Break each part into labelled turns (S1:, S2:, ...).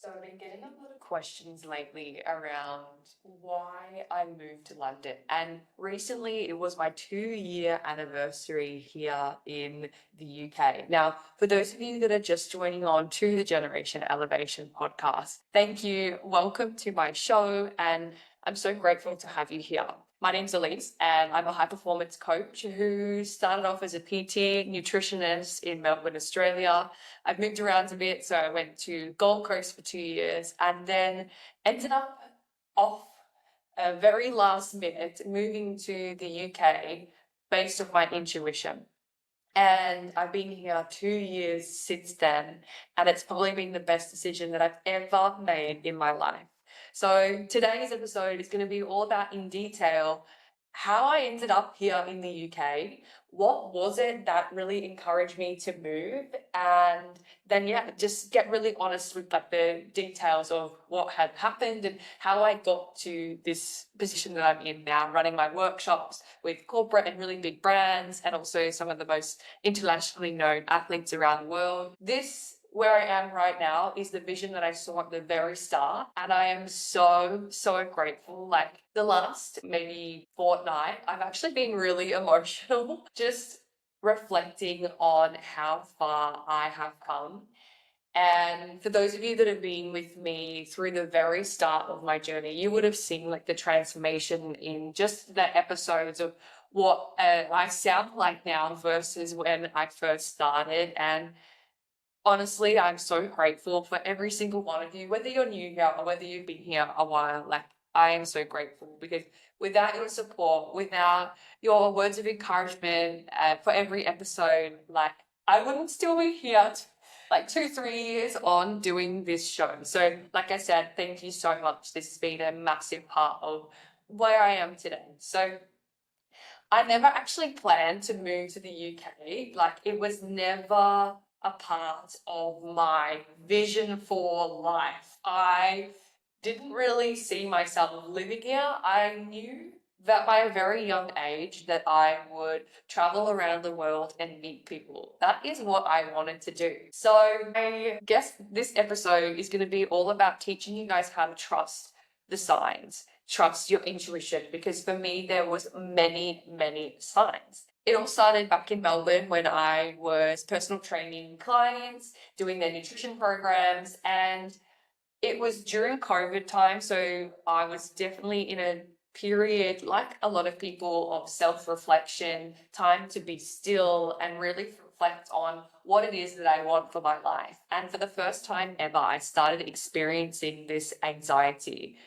S1: So I've been getting a lot of questions lately around why I moved to London. And recently it was my 2-year anniversary here in the UK. Now, for those of you that are just joining on to the Generation Elevation podcast, thank you. Welcome to my show. And I'm so grateful to have you here. My name's Elise, and I'm a high performance coach who started off as a PT nutritionist in Melbourne, Australia. I've moved around a bit, so I went to Gold Coast for 2 years and then ended up off a very last minute moving to the UK based on my intuition. And I've been here 2 years since then, and it's probably been the best decision that I've ever made in my life. So today's episode is going to be all about in detail how I ended up here in the UK. What was it that really encouraged me to move? And then, just get really honest with like the details of what had happened and how I got to this position that I'm in now, running my workshops with corporate and really big brands and also some of the most internationally known athletes around the world. This where I am right now is the vision that I saw at the very start. And I am so, so grateful. Like the last maybe fortnight, I've actually been really emotional, just reflecting on how far I have come. And for those of you that have been with me through the very start of my journey, you would have seen like the transformation in just the episodes of what I sound like now versus when I first started. And honestly, I'm so grateful for every single one of you, whether you're new here or whether you've been here a while. Like, I am so grateful because without your support, without your words of encouragement for every episode, like, I wouldn't still be here like 2, 3 years on doing this show. So, like I said, thank you so much. This has been a massive part of where I am today. So, I never actually planned to move to the UK. Like, it was never a part of my vision for life. I didn't really see myself living here. I knew that by a very young age that I would travel around the world and meet people. That is what I wanted to do. So I guess this episode is going to be all about teaching you guys how to trust the signs, trust your intuition, because for me there was many signs. It all started back in Melbourne when I was personal training clients, doing their nutrition programs, and it was during COVID time, so I was definitely in a period, like a lot of people, of self-reflection, time to be still and really reflect on what it is that I want for my life. And for the first time ever, I started experiencing this anxiety.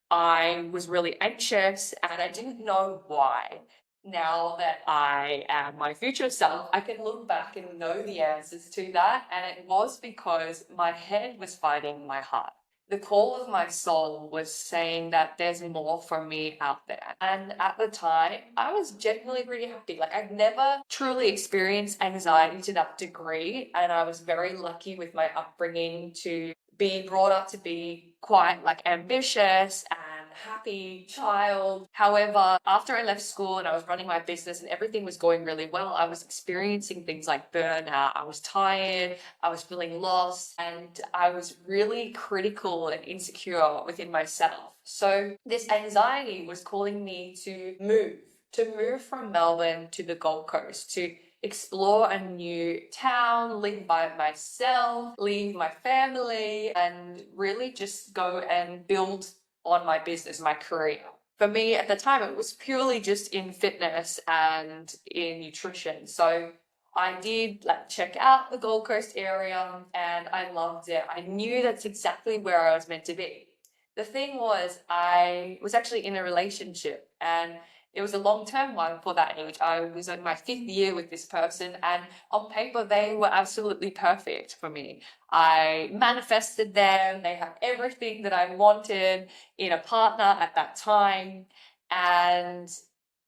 S1: I was really anxious and I didn't know why. Now that I am my future self, I can look back and know the answers to that. And it was because my head was fighting my heart. The call of my soul was saying that there's more for me out there. And at the time, I was genuinely really happy. Like, I'd never truly experienced anxiety to that degree. And I was very lucky with my upbringing to be brought up to be quite like ambitious and happy child. However, after I left school and I was running my business and everything was going really well, I was experiencing things like burnout. I was tired, I was feeling lost, and I was really critical and insecure within myself. So this anxiety was calling me to move from Melbourne to the Gold Coast, to explore a new town, live by myself, leave my family, and really just go and build on my business, my career. For me at the time, it was purely just in fitness and in nutrition. So I did like check out the Gold Coast area and I loved it. I knew that's exactly where I was meant to be. The thing was, I was actually in a relationship and it was a long-term one for that age. I was in my 5th year with this person and on paper, they were absolutely perfect for me. I manifested them. They had everything that I wanted in a partner at that time. And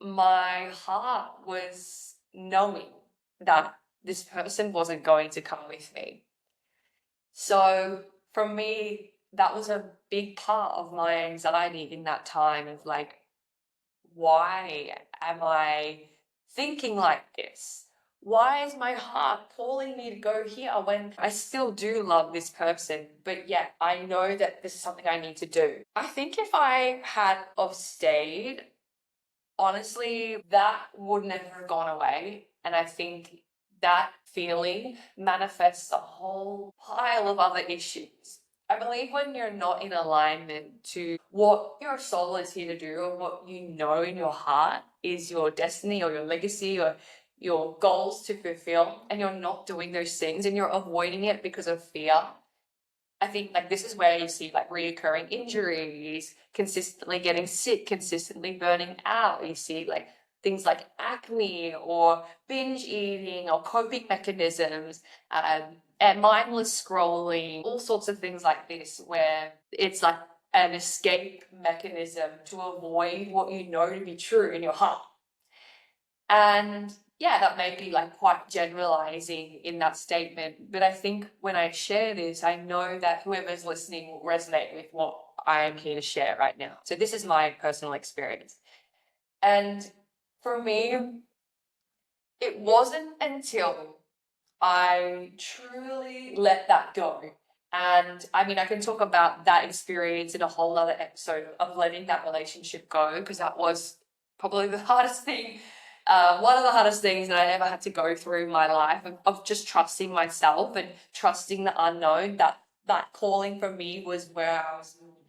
S1: my heart was knowing that this person wasn't going to come with me. So for me, that was a big part of my anxiety in that time of like, why am I thinking like this? why is my heart calling me to go here when I still do love this person, but yet I know that this is something I need to do? I think if I had of stayed, honestly, that would never have gone away. And I think that feeling manifests a whole pile of other issues. I believe when you're not in alignment to what your soul is here to do, or what you know in your heart is your destiny or your legacy or your goals to fulfill, and you're not doing those things and you're avoiding it because of fear, I think like this is where you see like reoccurring injuries, consistently getting sick, consistently burning out. You see like things like acne or binge eating or coping mechanisms, and mindless scrolling, all sorts of things like this, where it's like an escape mechanism to avoid what you know to be true in your heart. And yeah, that may be like quite generalizing in that statement, but I think when I share this, I know that whoever's listening will resonate with what I am here to share right now. So this is my personal experience. And for me, it wasn't until I truly let that go. And I mean, I can talk about that experience in a whole other episode of letting that relationship go, because that was probably the hardest thing, one of the hardest things that I ever had to go through in my life, of just trusting myself and trusting the unknown, that that calling for me was what I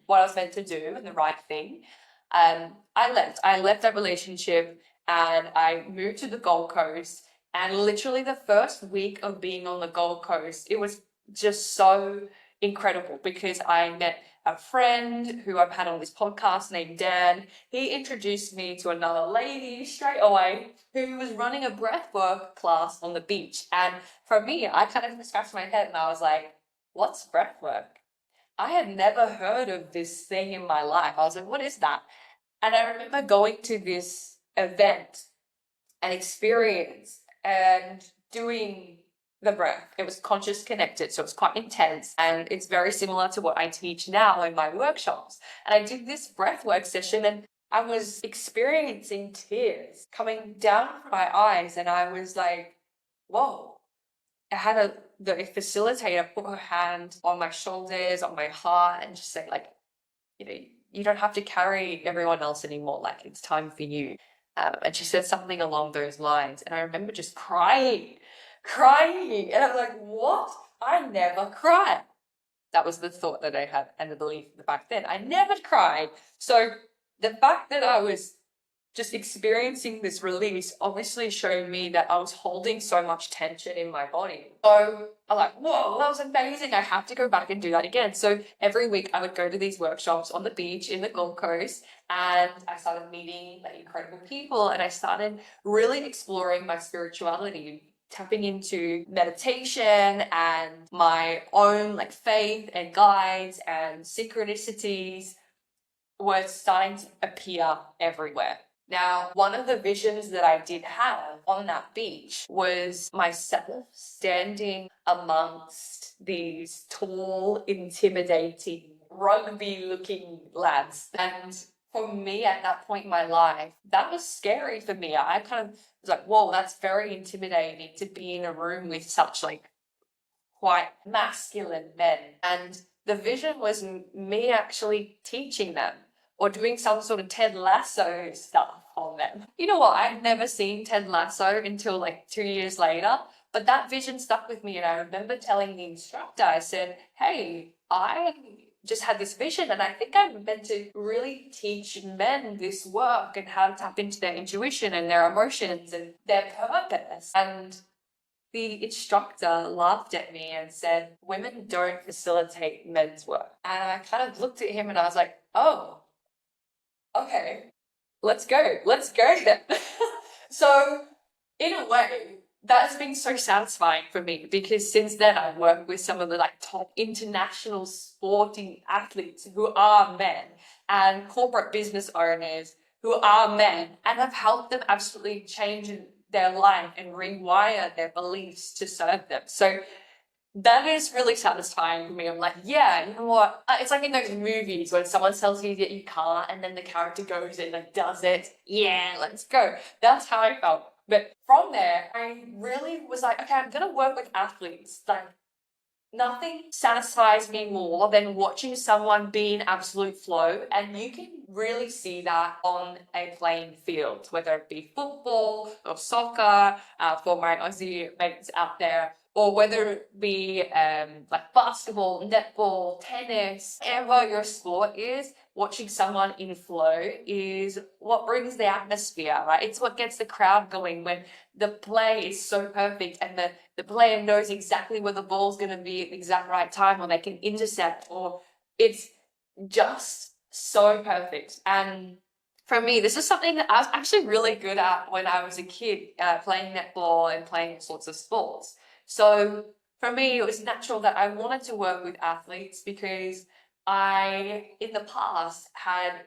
S1: was meant to do and the right thing. I left that relationship and I moved to the Gold Coast. And literally the first week of being on the Gold Coast, it was just so incredible because I met a friend who I've had on this podcast named Dan. He introduced me to another lady straight away who was running a breathwork class on the beach. And for me, I kind of scratched my head and I was like, what's breathwork? I had never heard of this thing in my life. I was like, what is that? And I remember going to this event and experience and doing the breath. It was conscious connected, so it's quite intense, and it's very similar to what I teach now in my workshops. And I did this breathwork session and I was experiencing tears coming down from my eyes, and I was like, whoa. I had the facilitator put her hand on my shoulders, on my heart, and just say like, you know, you don't have to carry everyone else anymore. Like, it's time for you. And she said something along those lines. And I remember just crying. And I was like, what? I never cried. That was the thought that I had and the belief back then. I never cried. So the fact that I was just experiencing this release obviously showed me that I was holding so much tension in my body. So I'm like, whoa, that was amazing. I have to go back and do that again. So every week I would go to these workshops on the beach in the Gold Coast, and I started meeting like incredible people, and I started really exploring my spirituality, tapping into meditation and my own like faith and guides, and synchronicities were starting to appear everywhere. Now, one of the visions that I did have on that beach was myself standing amongst these tall, intimidating, rugby-looking lads. And for me at that point in my life, that was scary for me. I kind of was like, whoa, that's very intimidating to be in a room with such like quite masculine men. And the vision was me actually teaching them or doing some sort of Ted Lasso stuff on them. You know what? I'd never seen Ted Lasso until like 2 years later, but that vision stuck with me. And I remember telling the instructor, I said, hey, I just had this vision and I think I'm meant to really teach men this work and how to tap into their intuition and their emotions and their purpose. And the instructor laughed at me and said, women don't facilitate men's work. And I kind of looked at him and I was like, oh, okay, let's go then. So in a way, that has been so satisfying for me, because since then I've worked with some of the like top international sporting athletes who are men, and corporate business owners who are men, and I've helped them absolutely change their life and rewire their beliefs to serve them. So that is really satisfying for me. I'm like, yeah, you know what? It's like in those movies when someone tells you that you can't and then the character goes in and does it. Yeah, let's go. That's how I felt But from there, I really was like, okay, I'm gonna work with athletes. Like, nothing satisfies me more than watching someone be in absolute flow, and you can really see that on a playing field, whether it be football or soccer, for my Aussie mates out there, or whether it be like basketball, netball, tennis, whatever your sport is. Watching someone in flow is what brings the atmosphere, right? It's what gets the crowd going when the play is so perfect and the player knows exactly where the ball's going to be at the exact right time, or they can intercept, or it's just so perfect. And for me, this is something that I was actually really good at when I was a kid, playing netball and playing all sorts of sports. So for me, it was natural that I wanted to work with athletes because I, in the past, had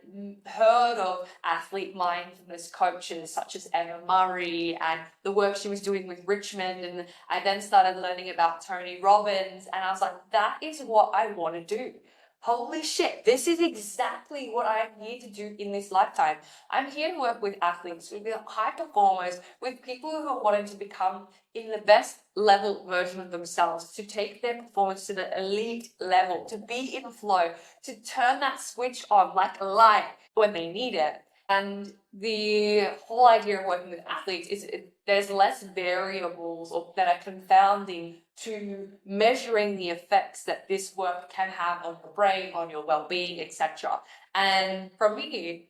S1: heard of athlete mindfulness coaches such as Emma Murray and the work she was doing with Richmond. And I then started learning about Tony Robbins, and I was like, that is what I want to do. Holy shit, this is exactly what I'm here to do in this lifetime. I'm here to work with athletes, with high performers, with people who are wanting to become in the best level version of themselves, to take their performance to the elite level, to be in flow, to turn that switch on like a light when they need it. And the whole idea of working with athletes is there's less variables or that are confounding to measuring the effects that this work can have on your brain, on your well-being, etc. And for me,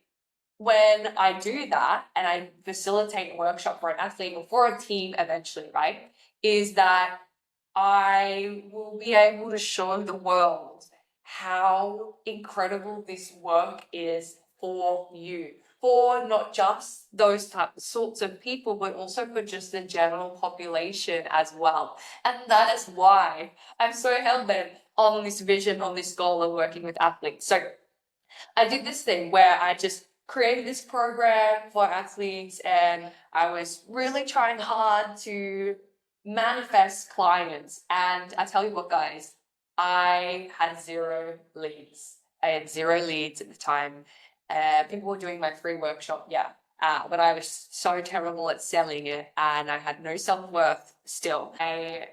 S1: when I do that and I facilitate a workshop for an athlete or for a team eventually, right, is that I will be able to show the world how incredible this work is for you, for not just those sorts of people, but also for just the general population as well. And that is why I'm so hell-bent on this vision, on this goal of working with athletes. So I did this thing where I just created this program for athletes, and I was really trying hard to manifest clients. And I tell you what, guys, I had zero leads. I had zero leads at the time. People were doing my free workshop, but I was so terrible at selling it, and I had no self-worth still. I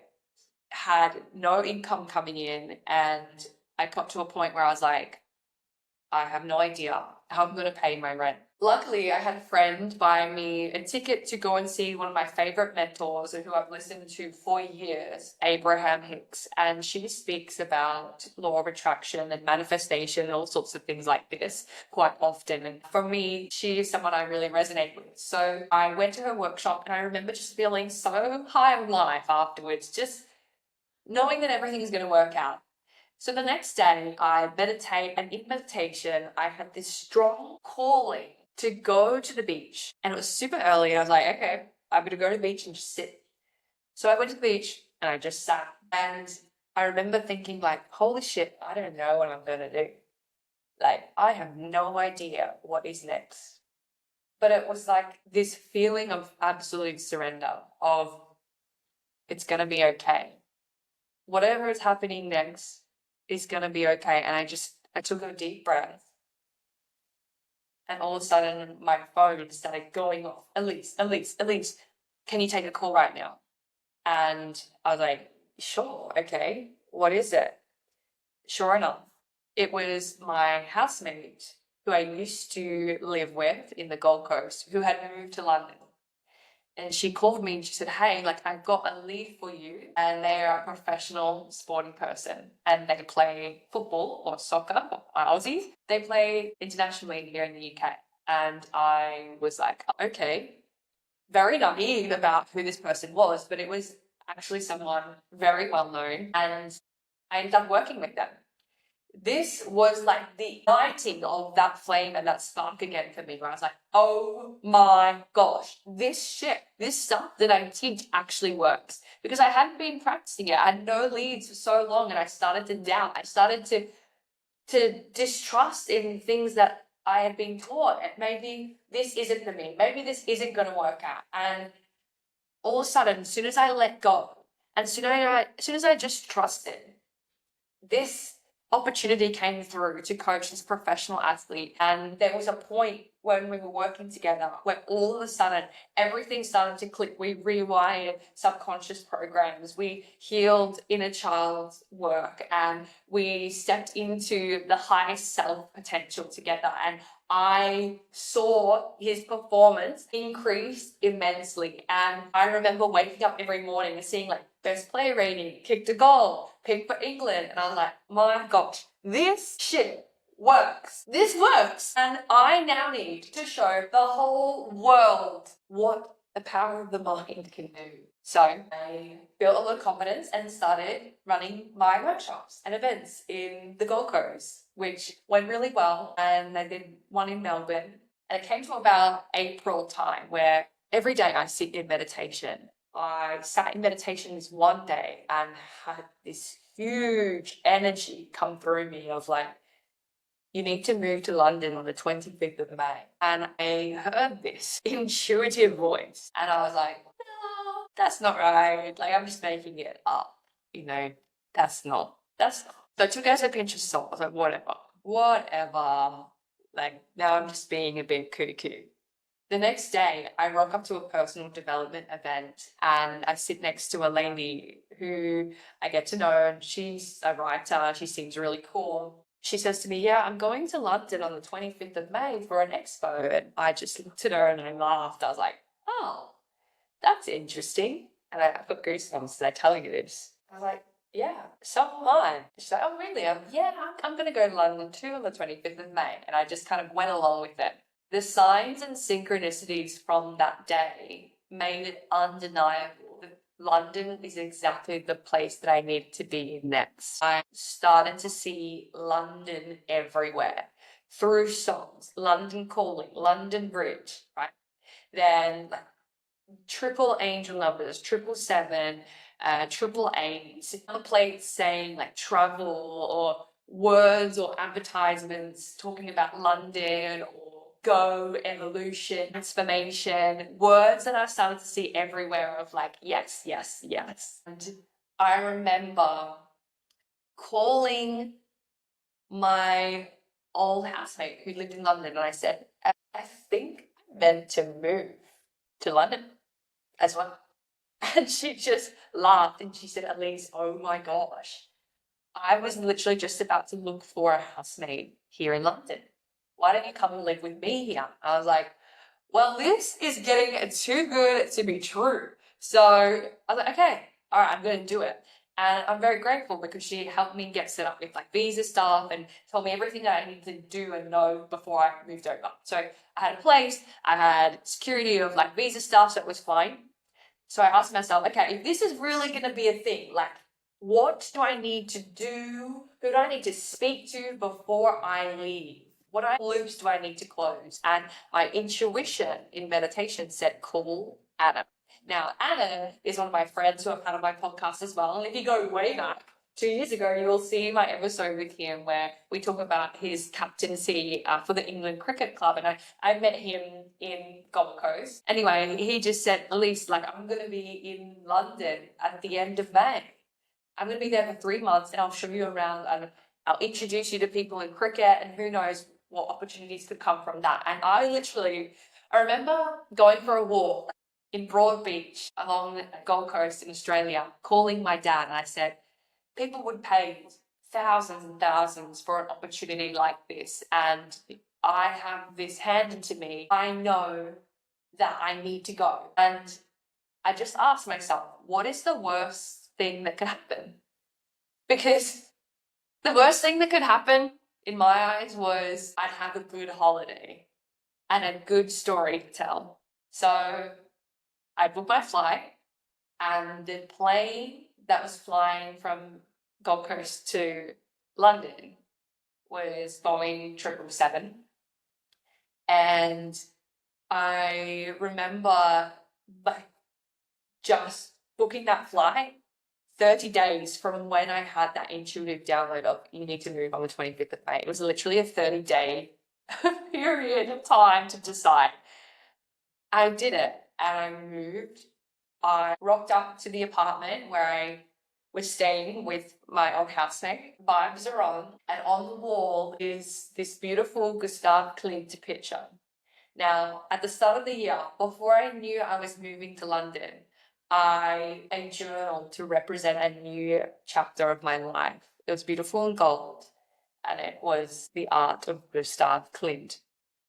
S1: had no income coming in, and I got to a point where I was like, I have no idea how I'm going to pay my rent. Luckily, I had a friend buy me a ticket to go and see one of my favorite mentors who I've listened to for years, Abraham Hicks. And she speaks about law of attraction and manifestation and all sorts of things like this quite often. And for me, she is someone I really resonate with. So I went to her workshop, and I remember just feeling so high on life afterwards, just knowing that everything is going to work out. So the next day I meditate, and in meditation, I had this strong calling to go to the beach, and it was super early. I was like, okay, I'm going to go to the beach and just sit. So I went to the beach and I just sat, and I remember thinking like, holy shit, I don't know what I'm going to do. Like, I have no idea what is next. But it was like this feeling of absolute surrender of it's going to be okay. Whatever is happening next is going to be okay. And I took a deep breath, and all of a sudden my phone started going off. Elise, can you take a call right now? And I was like, sure, okay, what is it? Sure enough, it was my housemate who I used to live with in the Gold Coast, who had moved to London. And she called me and she said, hey, like, I've got a lead for you. And they are a professional sporting person, and they play football or soccer, Aussies. They play internationally here in the UK. And I was like, okay, very naive about who this person was, but it was actually someone very well known. And I ended up working with them. This was like the igniting of that flame and that spark again for me, where I was like, oh my gosh, this stuff that I teach actually works. Because I hadn't been practicing it. I had no leads for so long, and I started to doubt. I started to distrust in things that I had been taught. Maybe this isn't for me. Maybe this isn't going to work out. And all of a sudden, as soon as I let go, and as soon as I just trusted, this opportunity came through to coach this professional athlete. And there was a point when we were working together, where all of a sudden everything started to click. We rewired subconscious programs, we healed inner child's work, and we stepped into the highest self potential together. And I saw his performance increase immensely. And I remember waking up every morning and seeing like best player rating, kicked a goal, picked for England. And I was like, my gosh, this shit works. This works. And I now need to show the whole world what the power of the mind can do. So I built a lot of confidence and started running my workshops and events in the Gold Coast, which went really well. And I did one in Melbourne. And it came to about April time where every day I sit in meditation. I sat in meditation this one day and had this huge energy come through me of like, you need to move to London on the 25th of May. And I heard this intuitive voice. And I was like, no, that's not right. Like, I'm just making it up. You know, that's not. So I took it as a pinch of salt. I was like, whatever. Like, now I'm just being a bit cuckoo. The next day, I rock up to a personal development event and I sit next to a lady who I get to know, and she's a writer. She seems really cool. She says to me, yeah, I'm going to London on the 25th of May for an expo. And I just looked at her and I laughed. I was like, oh, that's interesting. And I got goosebumps. Did I tell you this? I was like, yeah, so am I. She's like, oh, really? I'm going to go to London too on the 25th of May. And I just kind of went along with it. The signs and synchronicities from that day made it undeniable that London is exactly the place that I needed to be in next. I started to see London everywhere through songs, London Calling, London Bridge, right? Then like triple angel numbers, 777, 888, on plates saying like travel or words or advertisements talking about London or go, evolution, transformation, words that I started to see everywhere of like, yes, yes, yes. And I remember calling my old housemate who lived in London and I said, I think I'm meant to move to London as well. And she just laughed and she said, Elise, oh my gosh, I was literally just about to look for a housemate here in London. Why don't you come and live with me here? I was like, well, this is getting too good to be true. So I was like, okay, all right, I'm going to do it. And I'm very grateful because she helped me get set up with like visa stuff and told me everything that I needed to do and know before I moved over. So I had a place, I had security of like visa stuff, so it was fine. So I asked myself, okay, if this is really going to be a thing, like, what do I need to do? Who do I need to speak to before I leave? What loops do I need to close? And my intuition in meditation said, call Adam. Now, Adam is one of my friends who are part of my podcast as well. And if you go way back, 2 years ago, you will see my episode with him where we talk about his captaincy for the England Cricket Club. And I met him in Gold Coast. Anyway, he just said, Elise, like, I'm going to be in London at the end of May. I'm going to be there for 3 months and I'll show you around and I'll introduce you to people in cricket and who knows what opportunities could come from that. And I remember going for a walk in Broadbeach along the Gold Coast in Australia, calling my dad, and I said, people would pay thousands and thousands for an opportunity like this, and I have this handed to me. I know that I need to go. And I just asked myself, what is the worst thing that could happen? Because the worst thing that could happen in my eyes was I'd have a good holiday and a good story to tell. So I booked my flight, and the plane that was flying from Gold Coast to London was Boeing 777. And I remember like just booking that flight 30 days from when I had that intuitive download of you need to move on the 25th of May. It was literally a 30-day period of time to decide. I did it and I moved. I rocked up to the apartment where I was staying with my old housemate. Vibes are on, and on the wall is this beautiful Gustav Klimt picture. Now, at the start of the year, before I knew I was moving to London, I a journal to represent a new chapter of my life. It was beautiful in gold, and it was the art of Gustav Klimt.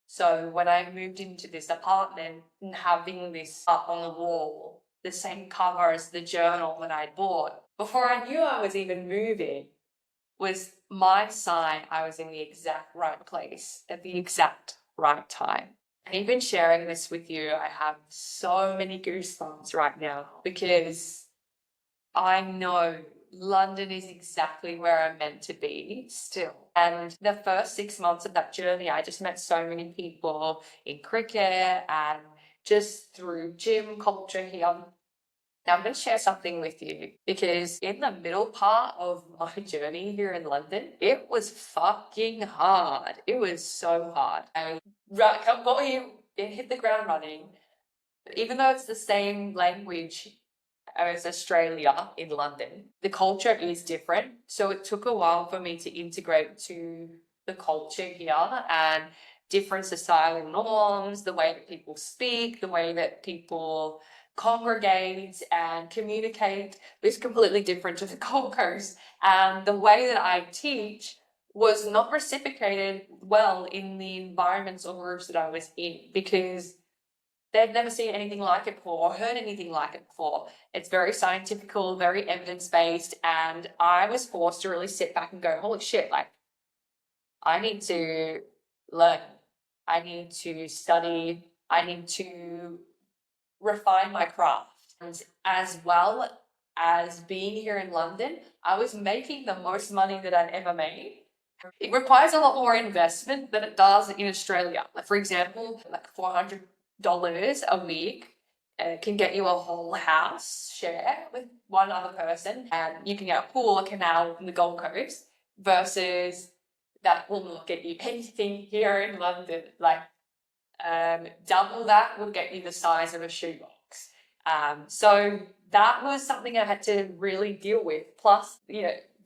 S1: So when I moved into this apartment and having this up on the wall, the same cover as the journal that I'd bought, before I knew I was even moving, was my sign I was in the exact right place at the exact right time. And even sharing this with you, I have so many goosebumps right now because I know London is exactly where I'm meant to be still. And the first 6 months of that journey, I just met so many people in cricket and just through gym culture here. Now, I'm going to share something with you because in the middle part of my journey here in London, it was fucking hard. It was so hard. I got here, it hit the ground running. Even though it's the same language as Australia in London, the culture is different. So it took a while for me to integrate to the culture here and different societal norms, the way that people speak, the way that people congregate and communicate is completely different to the Gold Coast. And the way that I teach was not reciprocated well in the environments or groups that I was in because they'd never seen anything like it before or heard anything like it before. It's very scientific, very evidence-based, and I was forced to really sit back and go, holy shit, like, I need to learn. I need to study. I need to refine my craft. And as well as being here in London, I was making the most money that I'd ever made. It requires a lot more investment than it does in Australia. Like, for example, like $400 a week can get you a whole house share with one other person, and you can get a pool, a canal in the Gold Coast, versus that will not get you anything here in London. Like, double that will get you the size of a shoebox. So that was something I had to really deal with. Plus,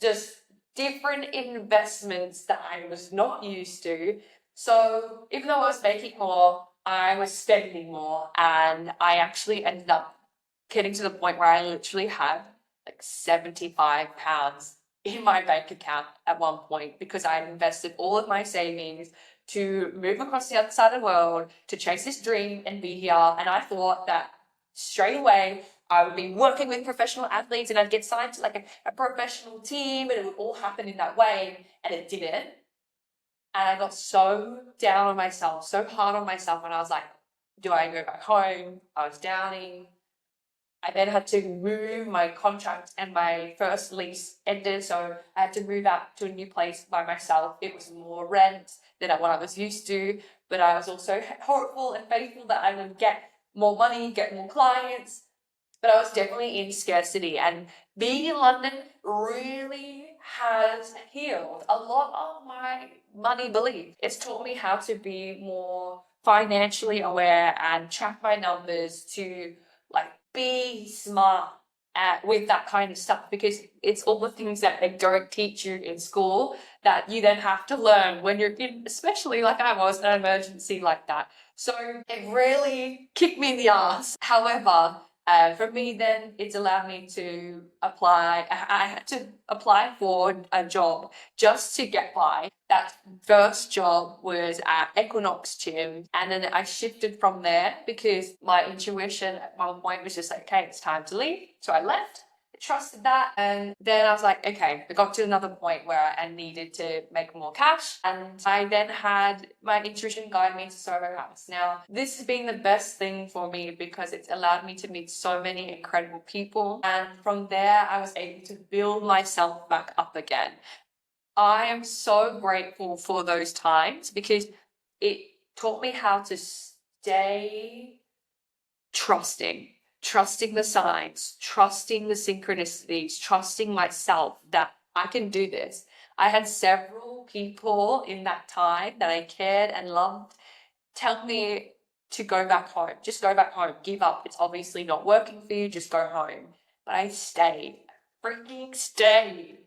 S1: just different investments that I was not used to. So even though I was making more, I was spending more, and I actually ended up getting to the point where I literally had like £75 in my bank account at one point because I had invested all of my savings to move across the other side of the world to chase this dream and be here. And I thought that straight away I would be working with professional athletes and I'd get signed to like a professional team and it would all happen in that way, and it didn't. And I got so down on myself, so hard on myself, and I was like, do I go back home? I was downing. I then had to move my contract and my first lease ended, so I had to move out to a new place by myself. It was more rent than what I was used to, but I was also hopeful and faithful that I would get more money, get more clients, but I was definitely in scarcity. And being in London really has healed a lot of my money belief. It's taught me how to be more financially aware and track my numbers to like be smart with that kind of stuff, because it's all the things that they don't teach you in school that you then have to learn when you're in, especially like I was, an emergency like that. So it really kicked me in the ass. However, for me then, it's allowed me to apply. I had to apply for a job just to get by. That first job was at Equinox Gym, and then I shifted from there because my intuition at one point was just like, okay, it's time to leave. So I left. Trusted that, and then I was like, okay, I got to another point where I needed to make more cash, and I then had my intuition guide me to Soho House. Now, this has been the best thing for me because it's allowed me to meet so many incredible people, and from there I was able to build myself back up again. I am so grateful for those times because it taught me how to stay trusting the signs, trusting the synchronicities, trusting myself that I can do this. I had several people in that time that I cared and loved tell me to go back home. Just go back home. Give up. It's obviously not working for you. Just go home. But I stayed. Freaking stayed.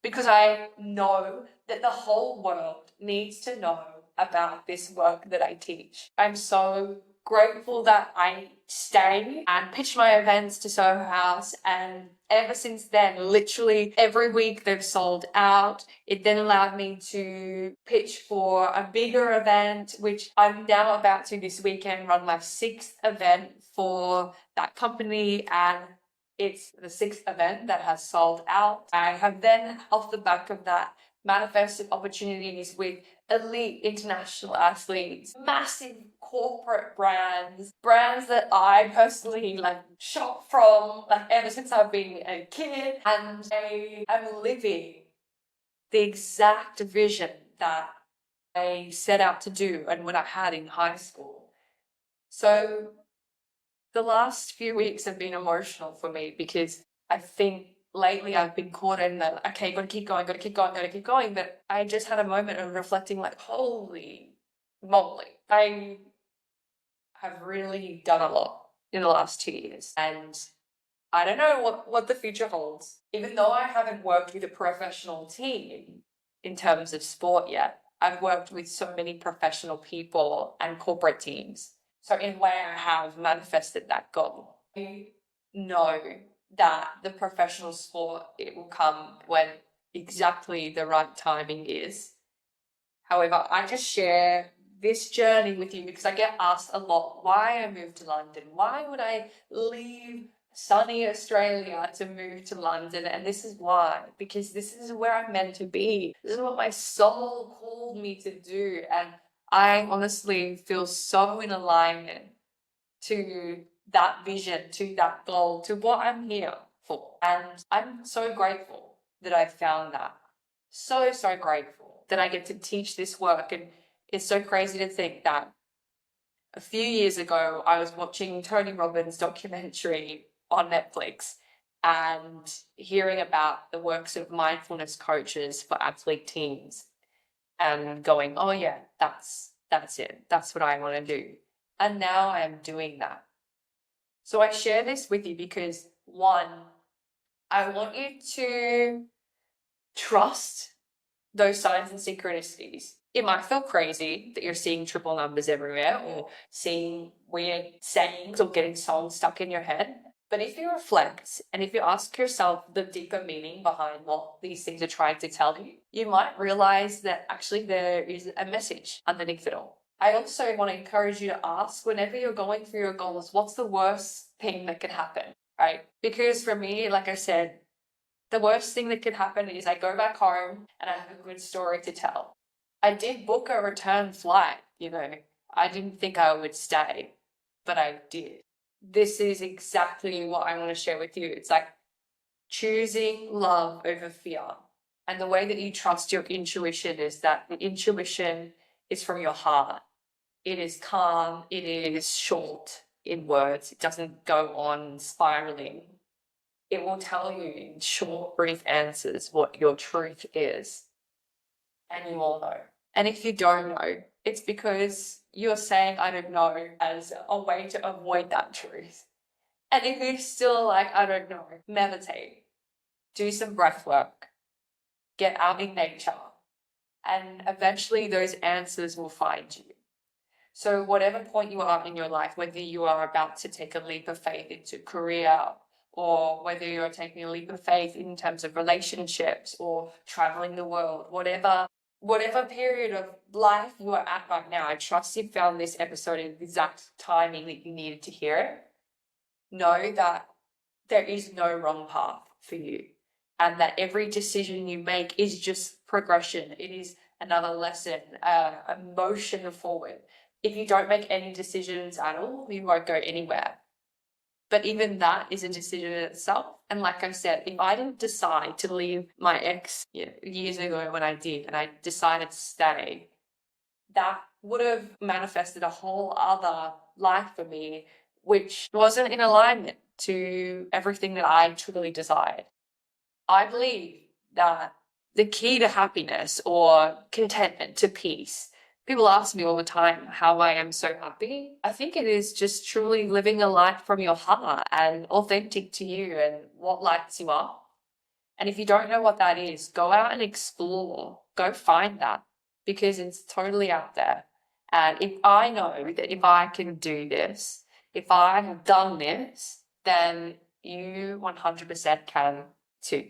S1: Because I know that the whole world needs to know about this work that I teach. I'm so grateful that I stayed and pitched my events to Soho House, and ever since then, literally every week they've sold out. It then allowed me to pitch for a bigger event, which I'm now about to this weekend run my 6th event for that company, and it's the 6th event that has sold out. I have then, off the back of that, manifested opportunities with elite international athletes, massive corporate brands that I personally shop from ever since I've been a kid, and I am living the exact vision that I set out to do and what I had in high school. So the last few weeks have been emotional for me because I think lately I've been caught in the, okay, gotta keep going. But I just had a moment of reflecting holy moly, I have really done a lot in the last 2 years. And I don't know what the future holds. Even though I haven't worked with a professional team in terms of sport yet, I've worked with so many professional people and corporate teams. So in a way, I have manifested that goal. I know that the professional sport, it will come when exactly the right timing is. However, I just share this journey with you because I get asked a lot why I moved to London. Why would I leave sunny Australia to move to London? And this is why, because this is where I'm meant to be. This is what my soul called me to do. And I honestly feel so in alignment to that vision, to that goal, to what I'm here for. And I'm so grateful that I found that. So grateful that I get to teach this work. And it's so crazy to think that a few years ago, I was watching Tony Robbins' documentary on Netflix and hearing about the works of mindfulness coaches for athlete teams and going, oh yeah, that's it. That's what I want to do. And now I'm doing that. So I share this with you because, one, I want you to trust those signs and synchronicities. It might feel crazy that you're seeing triple numbers everywhere or seeing weird sayings or getting songs stuck in your head. But if you reflect and if you ask yourself the deeper meaning behind what these things are trying to tell you, you might realize that actually there is a message underneath it all. I also want to encourage you to ask, whenever you're going through your goals, what's the worst thing that could happen, right? Because for me, like I said, the worst thing that could happen is I go back home and I have a good story to tell. I did book a return flight, I didn't think I would stay, but I did. This is exactly what I want to share with you. It's like choosing love over fear. And the way that you trust your intuition is that the intuition is from your heart. It is calm. It is short in words. It doesn't go on spiraling. It will tell you in short, brief answers what your truth is. And you all know. And if you don't know, it's because you're saying, I don't know, as a way to avoid that truth. And if you're still I don't know, meditate, do some breath work, get out in nature, and eventually those answers will find you. So whatever point you are in your life, whether you are about to take a leap of faith into career, or whether you're taking a leap of faith in terms of relationships or traveling the world, whatever period of life you are at right now, I trust you found this episode in the exact timing that you needed to hear it. Know that there is no wrong path for you, and that every decision you make is just progression. It is another lesson, a motion forward. If you don't make any decisions at all, you won't go anywhere. But even that is a decision in itself. And like I said, if I didn't decide to leave my ex years ago when I did, and I decided to stay, that would have manifested a whole other life for me, which wasn't in alignment to everything that I truly desired. I believe that the key to happiness or contentment, to peace, people ask me all the time how I am so happy. I think it is just truly living a life from your heart and authentic to you and what lights you up. And if you don't know what that is, go out and explore. Go find that. because it's totally out there. And if I know that if I can do this, if I have done this, then you 100% can too.